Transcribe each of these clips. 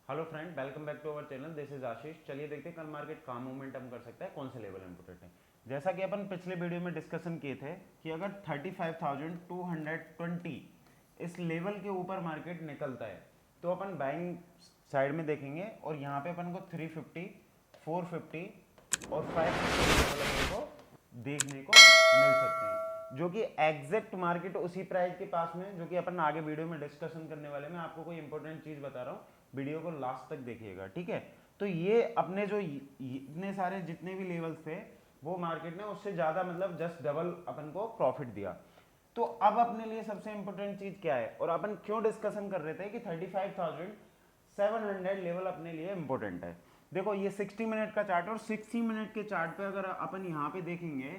Hello friend, welcome back to our channel. This is Ashish. चलिए देखते हैं कल मार्केट कहाँ मोमेंटम कर सकता है, कौन से लेवल इंपोर्टेंट है। जैसा कि अपन पिछले वीडियो में डिस्कशन किए थे कि अगर 35,220 इस लेवल के ऊपर मार्केट निकलता है तो अपन बाइंग साइड में देखेंगे और यहाँ पे अपन को 350, 450 और 550 लेवल अपन को देखने को मिल सकते हैं, जो कि एग्जैक्ट मार्केट उसी प्राइस के पास में, जो कि अपन आगे वीडियो में डिस्कशन करने वाले। मैं आपको कोई इंपॉर्टेंट चीज बता रहा हूँ, वीडियो को लास्ट तक देखिएगा, ठीक है। तो ये अपने जो इतने सारे जितने भी लेवल्स थे वो मार्केट ने उससे ज्यादा मतलब जस्ट डबल अपन को प्रॉफिट दिया। तो अब अपने लिए सबसे इंपॉर्टेंट चीज क्या है और अपन क्यों डिस्कशन कर रहे थे कि 35,700 लेवल अपने लिए इंपॉर्टेंट है। देखो ये 60 मिनट का चार्ट और 60 मिनट के चार्ट पे अगर अपन यहाँ पे देखेंगे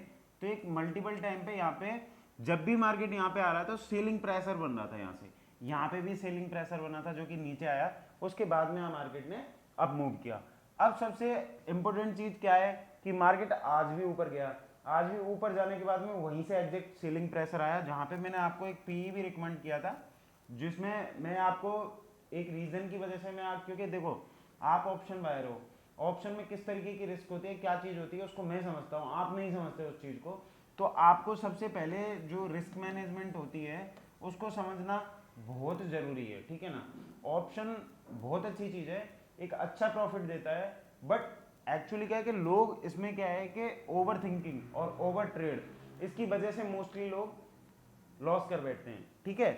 तो एक मल्टीपल टाइम पे यहाँ पे जब भी मार्केट यहाँ पे आ रहा है तो सेलिंग प्रेशर बन रहा था। यहाँ से यहाँ पे भी सेलिंग प्रेशर बना था जो कि नीचे आया, उसके बाद में मार्केट ने अब मूव किया। अब सबसे इंपॉर्टेंट चीज क्या है कि मार्केट आज भी ऊपर गया। आज भी ऊपर जाने के बाद में वहीं से एग्जैक्ट सेलिंग प्रेशर आया, जहां पे मैंने आपको एक पीई भी रिकमेंड किया था, जिसमें मैं आपको एक रीजन की वजह से मैं आप, क्योंकि देखो आप ऑप्शन बायर हो, ऑप्शन में किस तरीके की रिस्क होती है, क्या चीज होती है, उसको मैं समझता हूँ, आप नहीं समझते उस चीज को। तो आपको सबसे पहले जो रिस्क मैनेजमेंट होती है उसको समझना बहुत जरूरी है, ठीक है ना। ऑप्शन बहुत अच्छी चीज है, एक अच्छा प्रॉफिट देता है, बट एक्चुअली क्या है कि लोग इसमें क्या है कि ओवर थिंकिंग और ओवर ट्रेड, इसकी वजह से मोस्टली लोग लॉस कर बैठते हैं, ठीक है।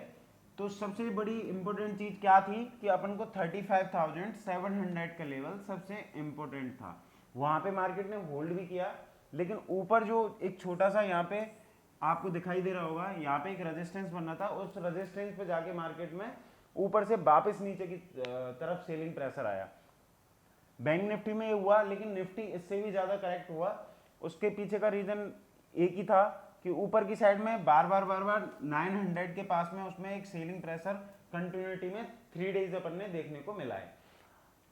तो सबसे बड़ी इंपॉर्टेंट चीज क्या थी कि अपन को 35,700 का लेवल सबसे इंपॉर्टेंट था। वहां पे मार्केट ने होल्ड भी किया, लेकिन ऊपर जो एक छोटा सा यहाँ पे आपको दिखाई दे रहा होगा, यहाँ पे एक रेजिस्टेंस बनना था, उस रेजिस्टेंस पे जाके मार्केट में ऊपर से वापस नीचे की तरफ सेलिंग प्रेशर आया। बैंक निफ्टी में ये हुआ, लेकिन निफ्टी इससे भी ज्यादा करेक्ट हुआ। उसके पीछे का रीजन एक ही था कि ऊपर की साइड में बार बार 900 के पास में उसमें एक सेलिंग प्रेशर कंटिन्यूटी में 3 डेज अपन ने देखने को मिला है।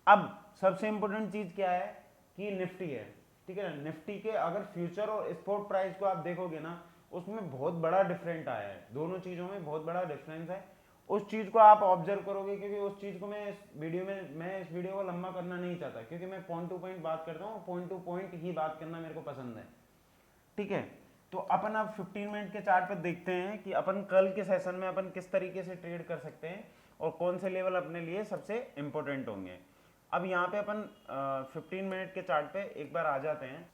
अब सबसे इंपॉर्टेंट चीज क्या है कि निफ्टी है, ठीक है ना। निफ्टी के अगर फ्यूचर और स्पॉट प्राइस को आप देखोगे ना, उसमें बहुत बड़ा डिफरेंट आया है, दोनों चीजों में बहुत बड़ा डिफरेंस है। उस चीज को आप ऑब्जर्व करोगे, क्योंकि उस चीज को मैं इस वीडियो को लंबा करना नहीं चाहता, क्योंकि मैं पॉइंट टू पॉइंट बात करता हूँ, पॉइंट टू पॉइंट ही बात करना मेरे को पसंद है, ठीक है। तो अपन अब 15 मिनट के चार्ट पर देखते हैं कि अपन कल के सेशन में अपन किस तरीके से ट्रेड कर सकते हैं और कौन से लेवल अपने लिए सबसे इंपॉर्टेंट होंगे। अब यहाँ पे अपन 15 मिनट के चार्ट पे एक बार आ जाते हैं।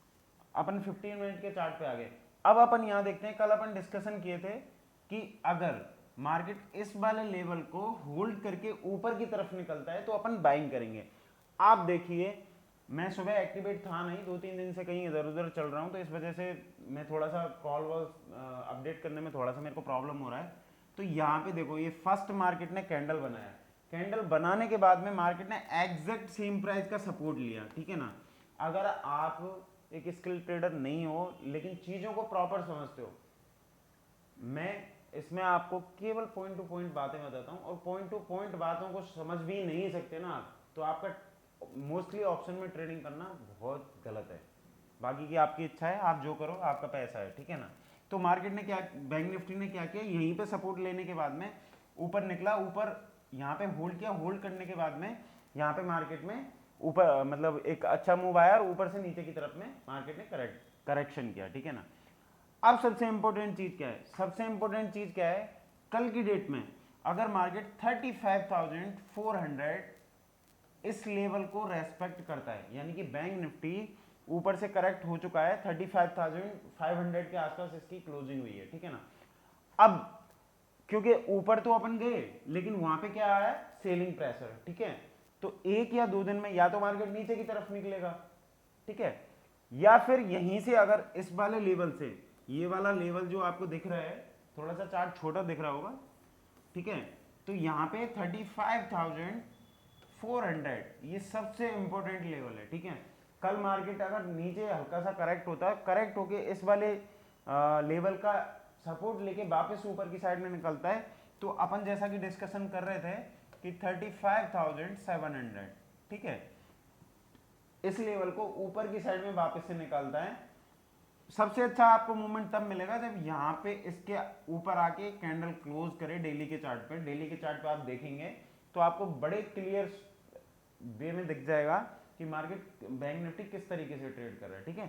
अपन 15 मिनट के चार्ट पे आ गए। अब अपन यहाँ देखते हैं, कल अपन डिस्कशन किए थे कि अगर मार्केट इस वाले लेवल को होल्ड करके ऊपर की तरफ निकलता है तो अपन बाइंग करेंगे। आप देखिए, मैं सुबह एक्टिवेट था नहीं, 2-3 दिन से कहीं इधर उधर चल रहा हूँ, तो इस वजह से मैं थोड़ा सा कॉल वॉल अपडेट करने में थोड़ा सा मेरे को प्रॉब्लम हो रहा है। तो यहाँ पे देखो, ये फर्स्ट मार्केट ने कैंडल बनाया, कैंडल बनाने के बाद में मार्केट ने एग्जैक्ट सेम प्राइस का सपोर्ट लिया, ठीक है ना। अगर आप एक स्किल ट्रेडर नहीं हो लेकिन चीजों को प्रॉपर समझते हो, मैं इसमें आपको केवल पॉइंट टू पॉइंट बातें बताता हूँ, और पॉइंट टू पॉइंट बातों को समझ भी नहीं सकते ना आप, तो आपका मोस्टली ऑप्शन में ट्रेडिंग करना बहुत गलत है। बाकी की आपकी इच्छा है, आप जो करो, आपका पैसा है, ठीक है ना। तो मार्केट ने क्या, बैंक निफ्टी ने क्या किया, यहीं पे सपोर्ट लेने के बाद में ऊपर निकला, ऊपर यहाँ पे होल्ड किया, होल्ड करने के बाद में यहाँ पे मार्केट में ऊपर मतलब एक अच्छा मूव आया और ऊपर से नीचे की तरफ में मार्केट ने करेक्शन किया, ठीक है ना। अब सबसे इंपॉर्टेंट चीज क्या है, सबसे इंपॉर्टेंट चीज क्या है, कल की डेट में अगर मार्केट 35,400 इस लेवल को रेस्पेक्ट करता है, यानी कि बैंक निफ्टी ऊपर से करेक्ट हो चुका है, 35,500 के आसपास इसकी क्लोजिंग हुई है, ठीक है ना। अब क्योंकि ऊपर तो अपन गए, लेकिन वहां पे क्या आया, सेलिंग प्रेशर, ठीक है। तो 1 या 2 दिन में या तो मार्केट नीचे की तरफ निकलेगा, ठीक है, या फिर यहीं से अगर इस वाले लेवल से, ये वाला लेवल जो आपको दिख रहा है, थोड़ा सा चार्ट छोटा दिख रहा होगा, ठीक है, तो यहाँ पे 35,400 ये सबसे इंपॉर्टेंट लेवल है, ठीक है। कल मार्केट अगर नीचे हल्का सा करेक्ट होता है, करेक्ट होके इस वाले लेवल का सपोर्ट लेके वापस ऊपर की साइड में निकलता है, तो अपन जैसा कि डिस्कशन कर रहे थे कि 35,700, ठीक है, इस लेवल को ऊपर की साइड में वापस से निकालता है। सबसे अच्छा आपको मूवमेंट तब मिलेगा जब यहाँ पे इसके ऊपर आके कैंडल क्लोज करे डेली के चार्ट पे। डेली के चार्ट पे आप देखेंगे तो आपको बड़े क्लियर वे में दिख जाएगा कि मार्केट बैंक निफ्टी किस तरीके से ट्रेड कर रहा है। ठीक है,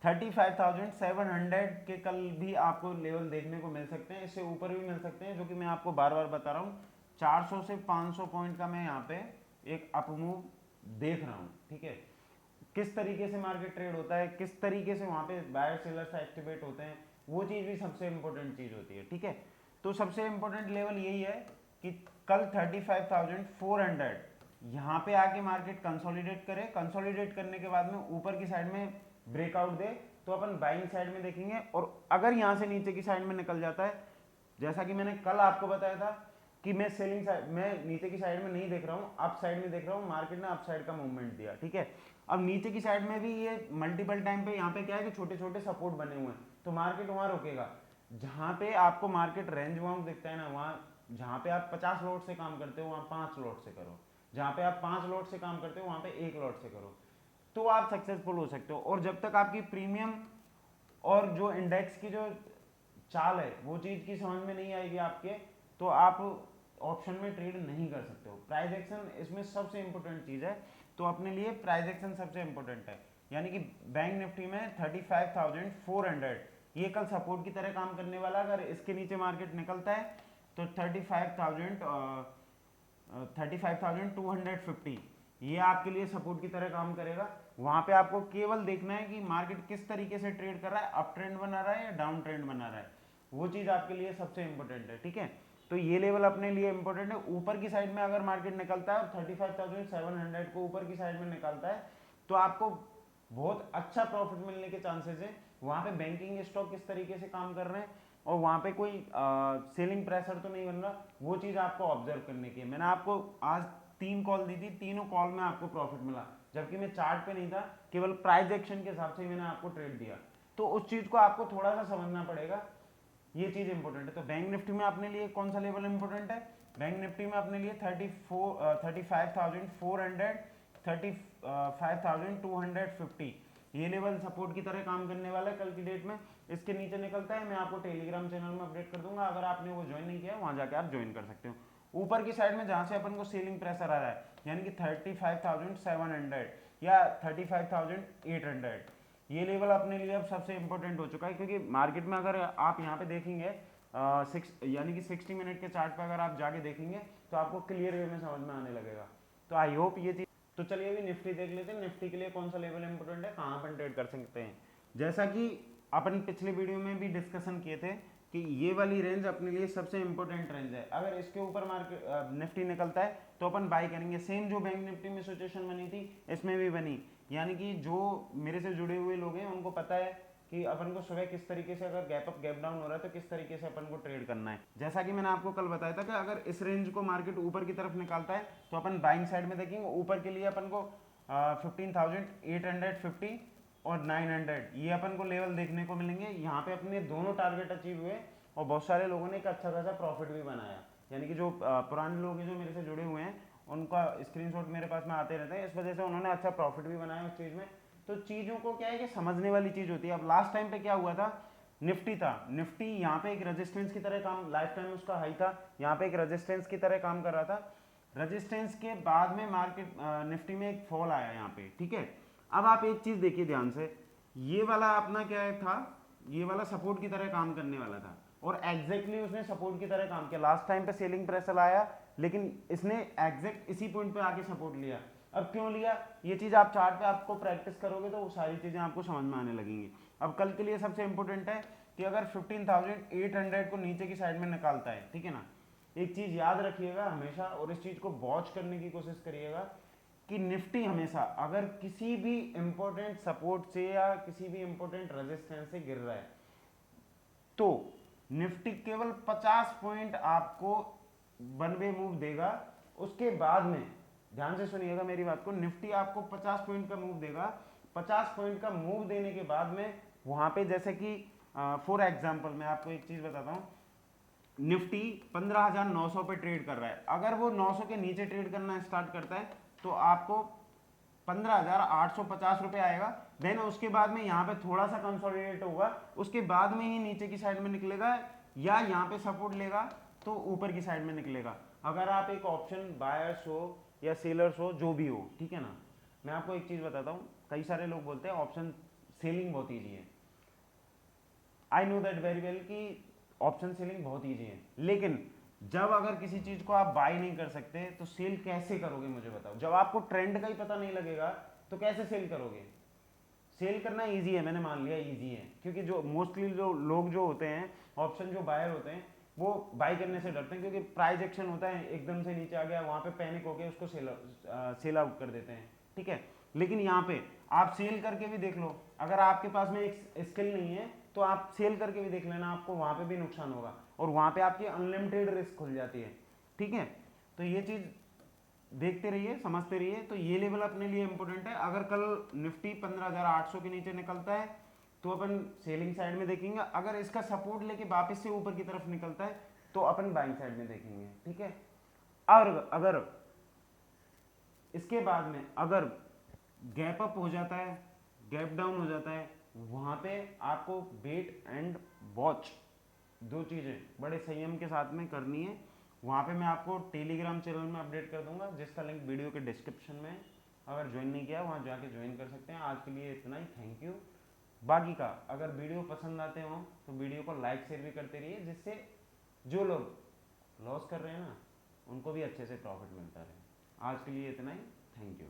35,700 के कल भी आपको लेवल देखने को मिल सकते हैं, इससे ऊपर भी मिल सकते हैं, जो कि मैं आपको बार बार बता रहा हूँ। 400 से 500 पॉइंट का मैं यहाँ पे एक अप मूव देख रहा हूँ। ठीक है, किस तरीके से मार्केट ट्रेड होता है, किस तरीके से वहाँ पे बायर सेलर्स एक्टिवेट होते हैं, वो चीज़ भी सबसे इंपॉर्टेंट चीज़ होती है। ठीक है, तो सबसे इंपॉर्टेंट लेवल यही है कि कल 35,400 यहाँ पे आके मार्केट कंसोलिडेट करे, कंसोलिडेट करने के बाद में ऊपर की साइड में ब्रेकआउट दे तो अपन बाइंग साइड में देखेंगे। और अगर यहाँ से नीचे की साइड में निकल जाता है, जैसा कि मैंने कल आपको बताया था कि मैं सेलिंग साइड, मैं नीचे की साइड में नहीं देख रहा हूँ, अप साइड में देख रहा हूँ, मार्केट ने अप साइड का मूवमेंट दिया। ठीक है, अब नीचे की साइड में भी ये मल्टीपल टाइम पे यहाँ पे क्या है कि छोटे छोटे सपोर्ट बने हुए हैं, तो मार्केट वहाँ रुकेगा। जहाँ पे आपको मार्केट रेंज बाउंड दिखता है ना, वहाँ जहाँ पे आप 50 लॉट से काम करते हो वहाँ 5 लॉट से करो, जहाँ पे आप 5 लॉट से काम करते हो वहाँ पे 1 लॉट से करो, तो आप सक्सेसफुल हो सकते हो। और जब तक आपकी प्रीमियम और जो इंडेक्स की जो चाल है वो चीज़ की समझ में नहीं आएगी आपके, तो आप ऑप्शन में ट्रेड नहीं कर सकते हो। प्राइस एक्शन इसमें सबसे इंपॉर्टेंट चीज़ है, तो अपने लिए प्राइस एक्शन सबसे इंपॉर्टेंट है। यानी कि बैंक निफ्टी में 35,400 ये कल सपोर्ट की तरह काम करने वाला, अगर इसके नीचे मार्केट निकलता है तो 35,250 ये आपके लिए सपोर्ट की तरह काम करेगा। वहां पे आपको केवल देखना है कि मार्केट किस तरीके से ट्रेड कर रहा है, अप ट्रेंड बना रहा है या डाउन ट्रेंड बना रहा है, वो चीज आपके लिए सबसे इंपॉर्टेंट है। ठीक है, तो ये लेवल अपने लिए इंपॉर्टेंट है। ऊपर की साइड में अगर मार्केट निकलता है और 35,700 को ऊपर की साइड में निकलता है तो आपको बहुत अच्छा प्रॉफिट मिलने के चांसेस है। वहां पे बैंकिंग स्टॉक किस तरीके से काम कर रहे हैं और वहां पे कोई सेलिंग प्रेशर तो नहीं बन रहा, वो चीज आपको ऑब्जर्व करने की है। मैंने आपको आज 3 कॉल दी थी, तीनों कॉल में आपको प्रॉफिट मिला, जबकि मैं चार्ट पे नहीं था, केवल प्राइस एक्शन के हिसाब से मैंने आपको ट्रेड दिया। तो उस चीज को आपको थोड़ा सा समझना पड़ेगा, ये चीज इंपॉर्टेंट है। तो बैंक निफ्टी में अपने लिए कौन सा लेवल इंपॉर्टेंट है? बैंक निफ्टी में अपने लिए 35,400, 35,250 ये लेवल सपोर्ट की तरह काम करने वाला है कल की डेट में। इसके नीचे निकलता है मैं आपको टेलीग्राम चैनल में अपडेट कर दूंगा, अगर आपने वो ज्वाइन नहीं किया वहां जाके आप ज्वाइन कर सकते हो। ऊपर की साइड में जहां से अपन को सेलिंग प्रेशर आ रहा है, यानी कि 35,700 या 35,800 ये लेवल अपने लिए अब सबसे इंपॉर्टेंट हो चुका है, क्योंकि मार्केट में अगर आप यहाँ पे देखेंगे यानी कि 60 मिनट के चार्ट पे अगर आप जाके देखेंगे तो आपको क्लियर वे में समझ में आने लगेगा। तो आई होप ये चीज। तो चलिए अभी निफ्टी देख लेते हैं, निफ्टी के लिए कौन सा लेवल इंपॉर्टेंट है, कहाँ अपन ट्रेड कर सकते हैं। जैसा कि अपन पिछले वीडियो में भी डिस्कशन किए थे कि ये वाली रेंज अपने लिए सबसे इंपॉर्टेंट रेंज है, अगर इसके ऊपर मार्केट निफ्टी निकलता है तो अपन बाय करेंगे। सेम जो बैंक निफ्टी में सिचुएशन बनी थी इसमें भी बनी, यानी कि जो मेरे से जुड़े हुए लोग हैं उनको पता है कि अपन को सुबह किस तरीके से अगर गैप अप गैप डाउन हो रहा है तो किस तरीके से अपन को ट्रेड करना है। जैसा कि मैंने आपको कल बताया था कि अगर इस रेंज को मार्केट ऊपर की तरफ निकालता है तो अपन बाइंग साइड में देखेंगे। ऊपर के लिए अपन को 15,850 और 900 ये अपन को लेवल देखने को मिलेंगे। यहाँ पे अपने दोनों टारगेट अचीव हुए और बहुत सारे लोगों ने एक अच्छा खासा प्रॉफिट भी बनाया, यानी कि जो पुराने लोग हैं जो मेरे से जुड़े हुए हैं उनका स्क्रीनशॉट मेरे पास में आते रहते हैं, इस वजह से उन्होंने अच्छा प्रॉफिट भी बनाया उस चीज़ में। तो चीज़ों को क्या है कि समझने वाली चीज़ होती है। अब लास्ट टाइम पे क्या हुआ था, निफ्टी था, निफ्टी यहाँ पे एक रेजिस्टेंस की तरह काम, लाइफ टाइम उसका हाई था, यहाँ पे एक रेजिस्टेंस की तरह काम कर रहा था। रेजिस्टेंस के बाद में मार्केट निफ्टी में एक फॉल आया यहाँ पे। ठीक है, अब आप एक चीज़ देखिए ध्यान से, ये वाला अपना क्या था, ये वाला सपोर्ट की तरह काम करने वाला था और एग्जैक्टली उसने सपोर्ट की तरह काम किया। लास्ट टाइम पे सेलिंग प्रेशर आया लेकिन इसने एग्जैक्ट इसी पॉइंट पे आके सपोर्ट लिया। अब क्यों लिया, ये चीज आप चार्ट पे आपको प्रैक्टिस करोगे तो वो सारी चीजें आपको समझ में आने लगेंगी। अब कल के लिए सबसे इंपॉर्टेंट है कि अगर 15,800 को नीचे की साइड में निकालता है, ठीक है ना, एक चीज याद रखिएगा हमेशा और इस चीज को वॉच करने की कोशिश करिएगा कि निफ्टी हमेशा अगर किसी भी इंपॉर्टेंट सपोर्ट से या किसी भी इंपॉर्टेंट रेजिस्टेंस से गिर रहा है तो निफ्टी केवल 50 पॉइंट आपको वन वे मूव देगा। उसके बाद में ध्यान से सुनिएगा मेरी बात को, निफ्टी आपको 50 पॉइंट का मूव देगा। 50 पॉइंट का मूव देने के बाद में वहां पे जैसे कि फॉर एग्जांपल मैं आपको एक चीज बताता हूं, निफ्टी 15,900 पे ट्रेड कर रहा है, अगर वो 900 के नीचे ट्रेड करना स्टार्ट करता है तो आपको 15,850 रुपए आएगा। देन उसके बाद में यहाँ पे थोड़ा सा कंसोलिडेट होगा, उसके बाद में ही नीचे की साइड में निकलेगा या यहाँ पे सपोर्ट लेगा तो ऊपर की साइड में निकलेगा। अगर आप एक ऑप्शन बायर्स हो या सेलर्स हो, जो भी हो, ठीक है ना। मैं आपको एक चीज़ बताता हूँ, कई सारे लोग बोलते हैं ऑप्शन सेलिंग बहुत ईजी है। I know that very well कि ऑप्शन सेलिंग बहुत ईजी है, लेकिन जब अगर किसी चीज़ को आप बाय नहीं कर सकते तो सेल कैसे करोगे मुझे बताओ। जब आपको ट्रेंड का ही पता नहीं लगेगा तो कैसे सेल करोगे। सेल करना इजी है, मैंने मान लिया इजी है, क्योंकि जो मोस्टली जो लोग जो होते हैं ऑप्शन जो बायर होते हैं वो बाई करने से डरते हैं, क्योंकि प्राइस एक्शन होता है, एकदम से नीचे आ गया, वहां पे पैनिक होकर उसको सेल आउट कर देते हैं, ठीक है। लेकिन यहाँ पे आप सेल करके भी देख लो, अगर आपके पास में एक स्किल नहीं है तो आप सेल करके भी देख लेना, आपको वहां पे भी नुकसान होगा और वहां पे आपकी अनलिमिटेड रिस्क खुल जाती है, ठीक है। तो ये चीज देखते रहिए, समझते रहिए। तो ये लेवल अपने लिए इंपॉर्टेंट है। अगर कल निफ्टी 15,800 के नीचे निकलता है तो अपन सेलिंग साइड में देखेंगे, अगर इसका सपोर्ट लेके वापस से ऊपर की तरफ निकलता है तो अपन बाइंग साइड में देखेंगे, ठीक है। और अगर इसके बाद में अगर गैप अप हो जाता है, गैप डाउन हो जाता है, वहां पे आपको वेट एंड वॉच, दो चीजें बड़े संयम के साथ में करनी है। वहां पे मैं आपको टेलीग्राम चैनल में अपडेट कर दूंगा, जिसका लिंक वीडियो के डिस्क्रिप्शन में है। अगर ज्वाइन नहीं किया वहां जाके ज्वाइन कर सकते हैं। आज के लिए इतना ही, थैंक यू। बाकी का अगर वीडियो पसंद आते हो तो वीडियो को लाइक शेयर भी करते रहिए, जिससे जो लोग लॉस कर रहे हैं ना उनको भी अच्छे से प्रॉफिट मिलता रहे। आज के लिए इतना ही, थैंक यू।